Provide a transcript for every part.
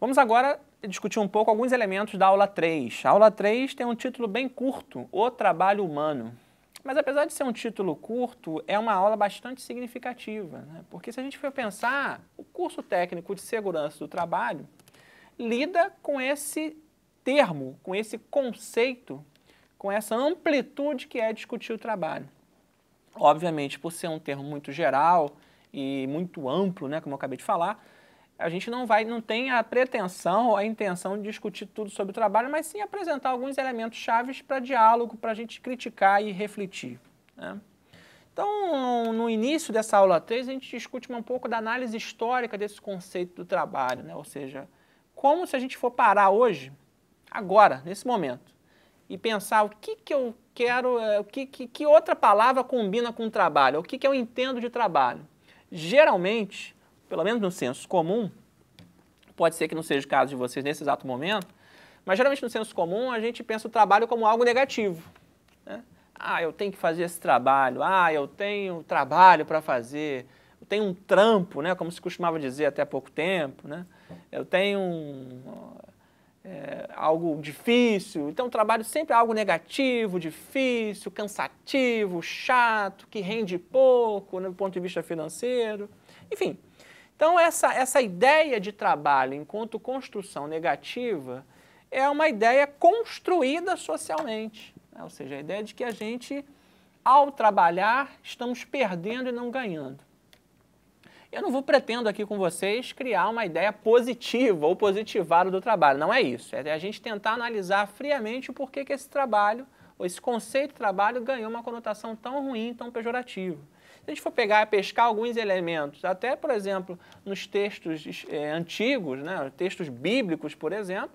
Vamos agora discutir um pouco alguns elementos da aula 3. A aula 3 tem um título bem curto, O Trabalho Humano. Mas apesar de ser um título curto, é uma aula bastante significativa, né? Porque se a gente for pensar, o curso técnico de segurança do trabalho lida com esse termo, com esse conceito, com essa amplitude que é discutir o trabalho. Obviamente, por ser um termo muito geral e muito amplo, né, como eu acabei de falar, a gente não tem a pretensão ou a intenção de discutir tudo sobre o trabalho, mas sim apresentar alguns elementos chaves para diálogo, para a gente criticar e refletir, né? Então, no início dessa aula 3, a gente discute um pouco da análise histórica desse conceito do trabalho, né? Ou seja, como se a gente for parar hoje, agora, nesse momento, e pensar o que eu quero, que outra palavra combina com trabalho, o que eu entendo de trabalho. Geralmente, pelo menos no senso comum, pode ser que não seja o caso de vocês nesse exato momento, mas geralmente no senso comum a gente pensa o trabalho como algo negativo, né? Ah, eu tenho que fazer esse trabalho, eu tenho trabalho para fazer, eu tenho um trampo, né, como se costumava dizer até há pouco tempo, né? Eu tenho algo difícil, então o trabalho sempre é algo negativo, difícil, cansativo, chato, que rende pouco, né, do ponto de vista financeiro, enfim. Então, essa ideia de trabalho enquanto construção negativa é uma ideia construída socialmente, né? Ou seja, a ideia de que a gente, ao trabalhar, estamos perdendo e não ganhando. Eu não pretendo aqui com vocês criar uma ideia positiva ou positivada do trabalho, não é isso. É a gente tentar analisar friamente o porquê que esse trabalho, ou esse conceito de trabalho ganhou uma conotação tão ruim, tão pejorativa. Se a gente for pegar e pescar alguns elementos, até, por exemplo, nos textos antigos, né, textos bíblicos, por exemplo,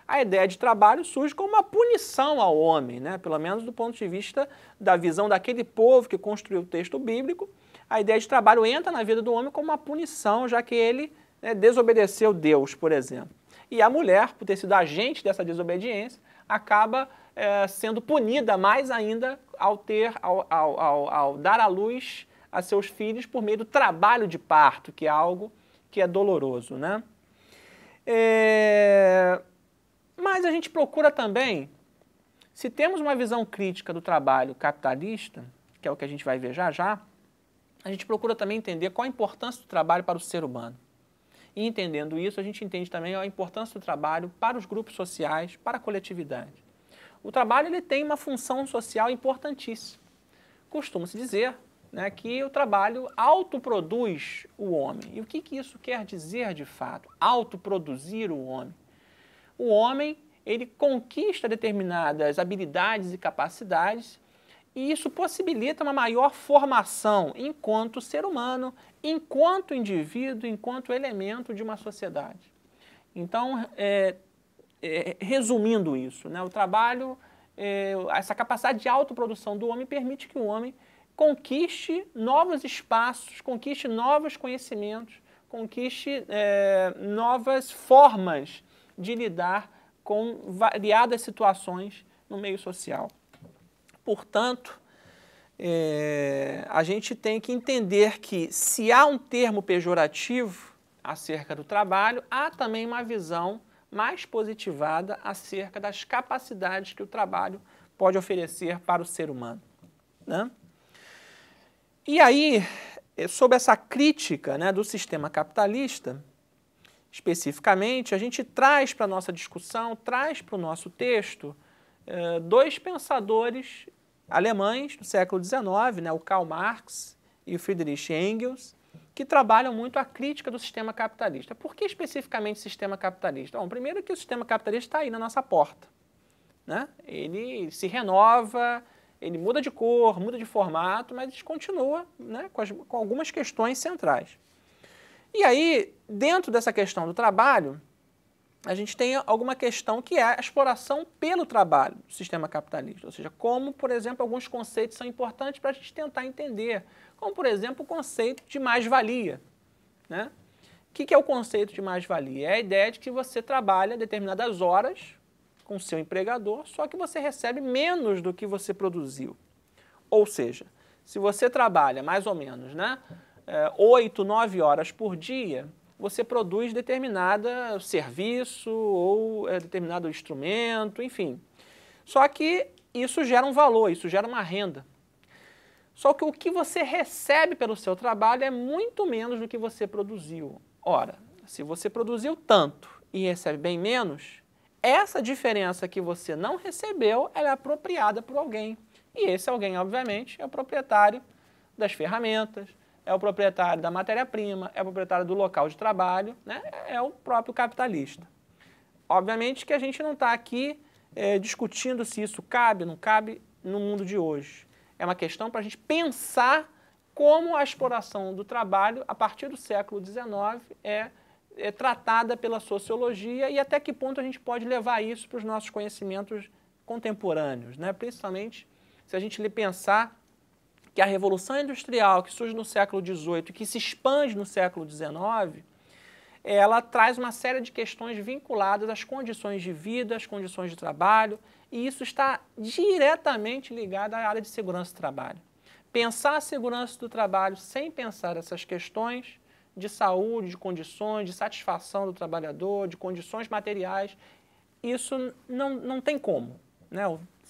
a ideia de trabalho surge como uma punição ao homem, né, pelo menos do ponto de vista da visão daquele povo que construiu o texto bíblico. A ideia de trabalho entra na vida do homem como uma punição, já que ele, né, desobedeceu Deus, por exemplo. E a mulher, por ter sido agente dessa desobediência, acaba sendo punida mais ainda ao dar à luz a seus filhos por meio do trabalho de parto, que é algo que é doloroso, né? Mas a gente procura também, se temos uma visão crítica do trabalho capitalista, que é o que a gente vai ver já já, a gente procura também entender qual a importância do trabalho para o ser humano. E entendendo isso, a gente entende também a importância do trabalho para os grupos sociais, para a coletividade. O trabalho ele tem uma função social importantíssima. Costuma-se dizer, né, que o trabalho autoproduz o homem. E o que isso quer dizer de fato? Autoproduzir o homem. O homem ele conquista determinadas habilidades e capacidades e isso possibilita uma maior formação enquanto ser humano, enquanto indivíduo, enquanto elemento de uma sociedade. Então, resumindo isso, né, o trabalho, essa capacidade de autoprodução do homem permite que o homem conquiste novos espaços, conquiste novos conhecimentos, conquiste novas formas de lidar com variadas situações no meio social. Portanto, a gente tem que entender que se há um termo pejorativo acerca do trabalho, há também uma visão mais positivada acerca das capacidades que o trabalho pode oferecer para o ser humano, né? E aí, sob essa crítica, né, do sistema capitalista, especificamente, a gente traz para a nossa discussão, traz para o nosso texto, dois pensadores alemães do século XIX, né, o Karl Marx e o Friedrich Engels, que trabalham muito a crítica do sistema capitalista. Por que especificamente sistema capitalista? Bom, primeiro que o sistema capitalista está aí na nossa porta, né? Ele se renova, ele muda de cor, muda de formato, mas continua, né, com algumas questões centrais. E aí, dentro dessa questão do trabalho, a gente tem alguma questão que é a exploração pelo trabalho do sistema capitalista. Ou seja, como, por exemplo, alguns conceitos são importantes para a gente tentar entender. Como, por exemplo, o conceito de mais-valia, né? O que é o conceito de mais-valia? É a ideia de que você trabalha determinadas horas com o seu empregador, só que você recebe menos do que você produziu. Ou seja, se você trabalha mais ou menos, né, 8, 9 horas por dia, você produz determinado serviço ou determinado instrumento, enfim. Só que isso gera um valor, isso gera uma renda. Só que o que você recebe pelo seu trabalho é muito menos do que você produziu. Ora, se você produziu tanto e recebe bem menos, essa diferença que você não recebeu, ela é apropriada por alguém. E esse alguém, obviamente, é o proprietário das ferramentas, é o proprietário da matéria-prima, é o proprietário do local de trabalho, né? É o próprio capitalista. Obviamente que a gente não está aqui discutindo se isso cabe ou não cabe no mundo de hoje. É uma questão para a gente pensar como a exploração do trabalho, a partir do século XIX, é tratada pela sociologia e até que ponto a gente pode levar isso para os nossos conhecimentos contemporâneos, né? Principalmente se a gente pensar que a Revolução Industrial, que surge no século XVIII e que se expande no século XIX, ela traz uma série de questões vinculadas às condições de vida, às condições de trabalho, e isso está diretamente ligado à área de segurança do trabalho. Pensar a segurança do trabalho sem pensar essas questões de saúde, de condições, de satisfação do trabalhador, de condições materiais, isso não tem como, né?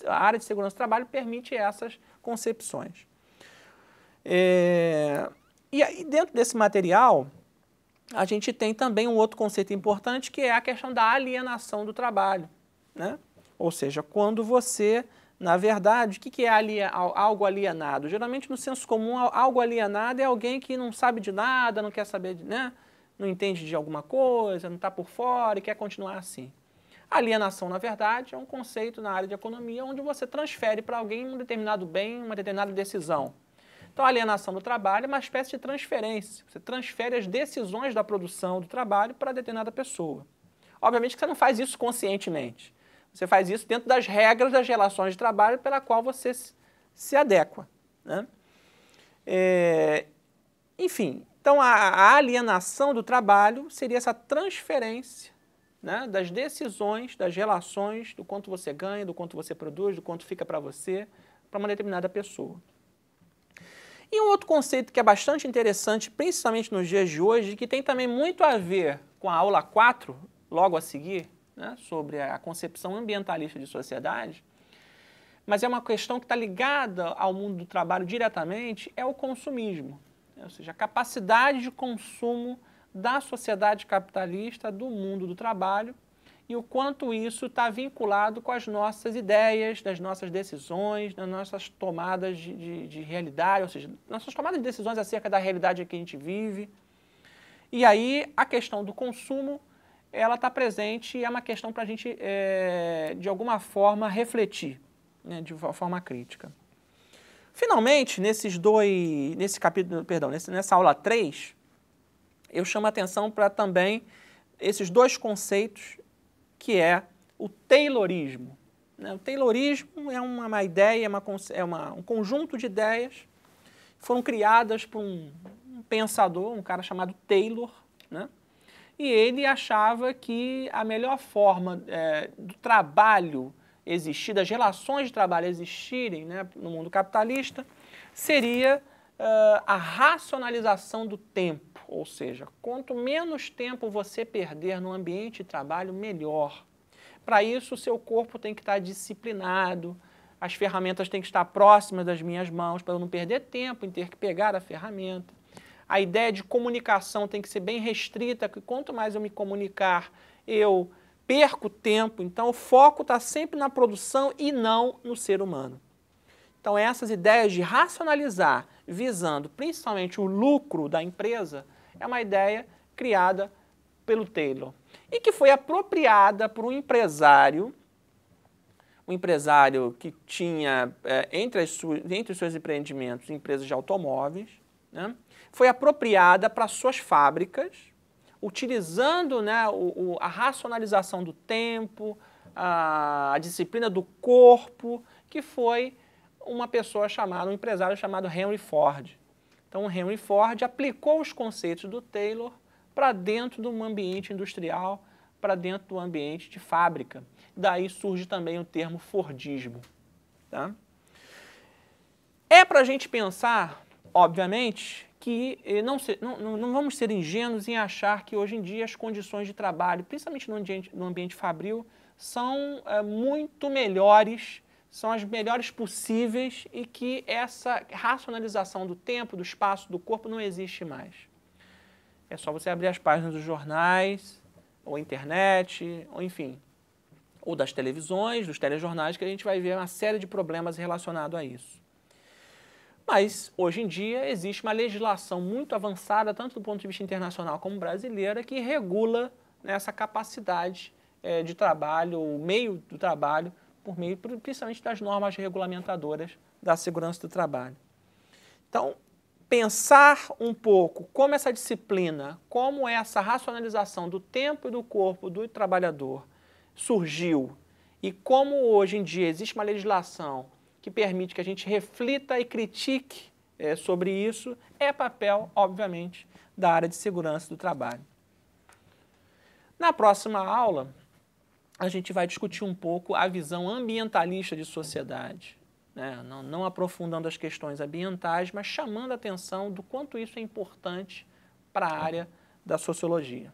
A área de segurança do trabalho permite essas concepções. E aí, dentro desse material, a gente tem também um outro conceito importante, que é a questão da alienação do trabalho, né? Ou seja, quando você, na verdade, o que é algo alienado? Geralmente, no senso comum, algo alienado é alguém que não sabe de nada, não quer saber, né? Não entende de alguma coisa, não está por fora e quer continuar assim. A alienação, na verdade, é um conceito na área de economia onde você transfere para alguém um determinado bem, uma determinada decisão. Então, a alienação do trabalho é uma espécie de transferência. Você transfere as decisões da produção do trabalho para determinada pessoa. Obviamente que você não faz isso conscientemente. Você faz isso dentro das regras das relações de trabalho pela qual você se adequa, né? Enfim, então a alienação do trabalho seria essa transferência, né, das decisões, das relações, do quanto você ganha, do quanto você produz, do quanto fica para você, para uma determinada pessoa. E um outro conceito que é bastante interessante, principalmente nos dias de hoje, que tem também muito a ver com a aula 4, logo a seguir, né, sobre a concepção ambientalista de sociedade, mas é uma questão que está ligada ao mundo do trabalho diretamente, é o consumismo, né? Ou seja, a capacidade de consumo da sociedade capitalista, do mundo do trabalho, e o quanto isso está vinculado com as nossas ideias, das nossas decisões, das nossas tomadas de realidade, ou seja, nossas tomadas de decisões acerca da realidade que a gente vive. E aí a questão do consumo, ela está presente e é uma questão para a gente, de alguma forma, refletir, né, de forma crítica. Finalmente, nessa aula 3, eu chamo a atenção para também esses dois conceitos, que é o Taylorismo, né? O Taylorismo é uma ideia, um conjunto de ideias que foram criadas por um pensador, um cara chamado Taylor, né? E ele achava que a melhor forma do trabalho existir, das relações de trabalho existirem, né, no mundo capitalista, seria a racionalização do tempo, ou seja, quanto menos tempo você perder no ambiente de trabalho, melhor. Para isso, o seu corpo tem que estar disciplinado, as ferramentas têm que estar próximas das minhas mãos, para eu não perder tempo em ter que pegar a ferramenta. A ideia de comunicação tem que ser bem restrita, que quanto mais eu me comunicar, eu perco tempo. Então, o foco está sempre na produção e não no ser humano. Então, essas ideias de racionalizar, visando principalmente o lucro da empresa, é uma ideia criada pelo Taylor e que foi apropriada por um empresário que tinha, entre os seus empreendimentos, empresas de automóveis, né? Foi apropriada para suas fábricas, utilizando, né, a racionalização do tempo, a disciplina do corpo, que foi um empresário chamado Henry Ford. Então, o Henry Ford aplicou os conceitos do Taylor para dentro de um ambiente industrial, para dentro do ambiente de fábrica. Daí surge também o termo Fordismo, tá? É para a gente pensar, obviamente, que não vamos ser ingênuos em achar que hoje em dia as condições de trabalho, principalmente no ambiente fabril, são muito melhores, são as melhores possíveis e que essa racionalização do tempo, do espaço, do corpo não existe mais. É só você abrir as páginas dos jornais, ou internet, ou enfim, ou das televisões, dos telejornais, que a gente vai ver uma série de problemas relacionados a isso. Mas, hoje em dia, existe uma legislação muito avançada, tanto do ponto de vista internacional como brasileira, que regula essa capacidade de trabalho, o meio do trabalho, por meio, principalmente, das normas regulamentadoras da segurança do trabalho. Então, pensar um pouco como essa disciplina, como essa racionalização do tempo e do corpo do trabalhador surgiu e como hoje em dia existe uma legislação que permite que a gente reflita e critique sobre isso, é papel, obviamente, da área de segurança do trabalho. Na próxima aula, a gente vai discutir um pouco a visão ambientalista de sociedade, né? Não aprofundando as questões ambientais, mas chamando a atenção do quanto isso é importante para a área da sociologia.